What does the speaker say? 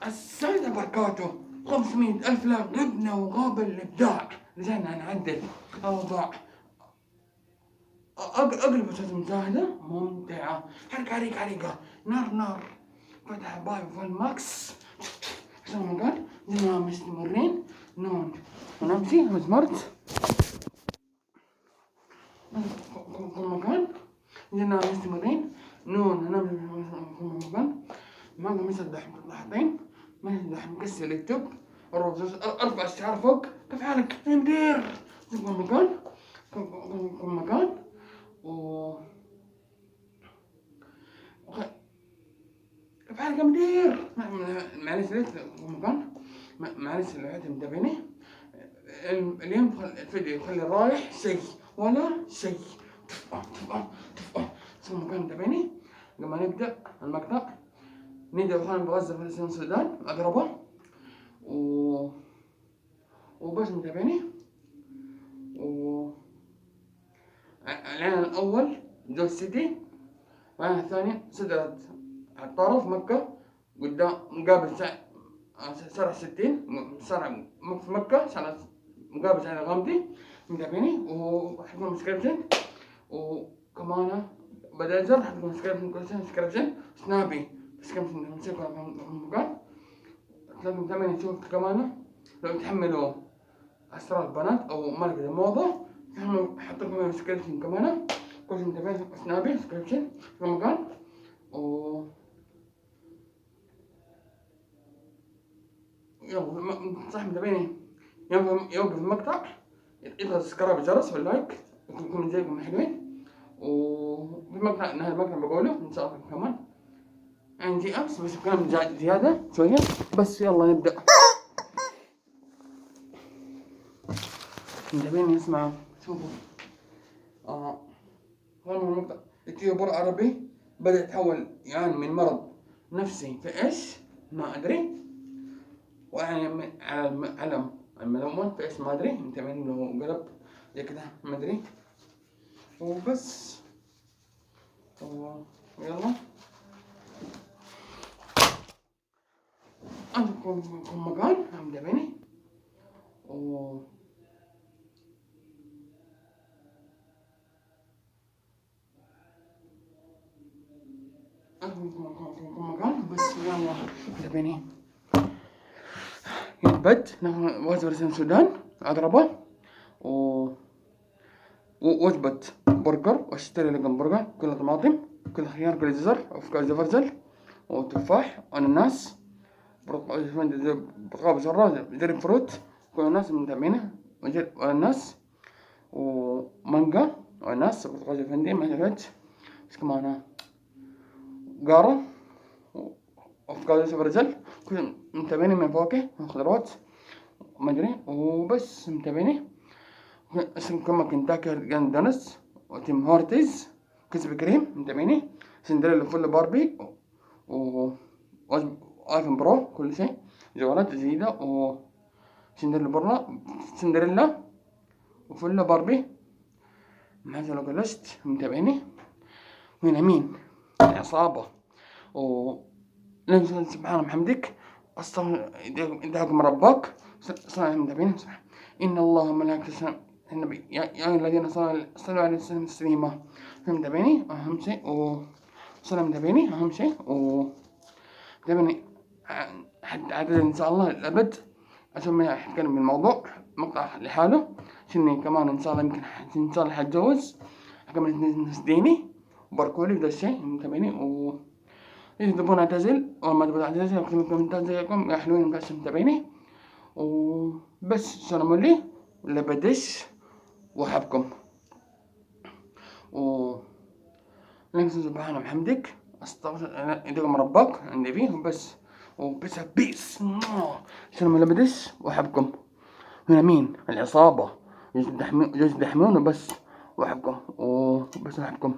السلام بركاته. 500,000 لايك غبنا وغاب الإبداع. رجعنا نعدل أوضاع. أقلب مشاهدة ممتعة. حركة نار فتح باي فول ماكس عشان ما قال جينا مستمرين نون ونمشي مزمرت كل مكان جينا مستمرين نون نمشي كل مكان ما مثل لاحظين مثل مكسر اليوتيوب ارفع الشعار فوق. كيف حالك يا مدير؟ كل مكان كل مكان كيف حالك يا مدير؟ معلش ليش كل مكان معلش الوقت متابعني. اليوم الفيديو خلي رايح شيء ولا شيء. تفقع كل مكان متابعني. لما نبدأ المقطع ندى وخان بغزة فلسطين السودان أقربه وبس متابعني. الإعلان الأول جوز سيتي، والإعلان الثاني سدرة الطرف مكة قدام مقابل شارع 60 شارع في مكة شارع مقابل شارع غامدي متابعني. وحتكون سكريبشن وكمان بدل زر حتكون سكريبشن سنابي سكريبشن نمسكها في المكان. لازم تعمل تشوف كمان لو تحملوا أسرار بنات أو ماركة الموضة تحملوا حطوا كمان سكريبشن كمان كل شيء متابعين سنابي سكريبشن في المكان. يلا صح متابعين يوقف المقطع يضغط سكراب الجرس واللايك يكون زيكم حلوين. وفي المقطع نهاية المقطع بقوله إن شاء الله كمان عندي أمس بس كلام زيادة شوية. بس يلا نبدأ. متابعين يسمعوا شوفوا هون المقطع اليوتيوبر عربي بدأ يتحول يعني من مرض نفسي في إيش ما أدري، ويعني على الملون في إيش ما أدري. متابعين له قلب زي كده ما أدري وبس. يلا أنا كل مكان متابعني كل مكان بس يلا متابعني. ينبت وزير السودان أضربه ووجبة برجر واشتري لقم برجر كله طماطم كله خيار كله جزر أفكار زفرزل وتفاح وأناناس برتقال بشرة جرين فروت كل الناس متابعينه وأناناس ومانجا وأناناس برتقال جفندي ما شفت إيش كمان قارة وأفكار زفرزل كل متابعيني من فواكه وخضروات ما أدري وبس متابعيني. اسم كما كنتاكي دونتس وتيم هورتيز كسب كريم متابعيني. سندريلا فل باربي ايفون برو كل شيء جوالات جديدة سندريلا وفل باربي ماذا لو جلست متابعيني. من مين العصابة ولنسى سبحان محمدك أصلا إداكم رباك صلاة متابعيني. إن الله ملائكته النبي يا أيها الذين صلوا عليه وسلم تسليما. متابعيني أهم شيء صلاة متابعيني أهم شيء متابعيني حتى عدد إن شاء الله الأبد عشان ما أتكلم بالموضوع مقطع لحاله عشان كمان إن شاء الله يمكن إن شاء الله حتجوز أكمل ناس ديني وباركولي بدا الشيء متابعيني. إذا تبون أعتزل أو ما تبون أعتزل أكتب كومنتات زيكم يا حلوين بس متابعيني وبس. سلام لي ولا بدش وأحبكم ولنسى سبحان محمدك أستغفر إداكم ربك عندي فيه وبس بيس. سلام ولا بدش وأحبكم. هنا مين العصابة جوز دحمون وبس وأحبكم وبس أحبكم.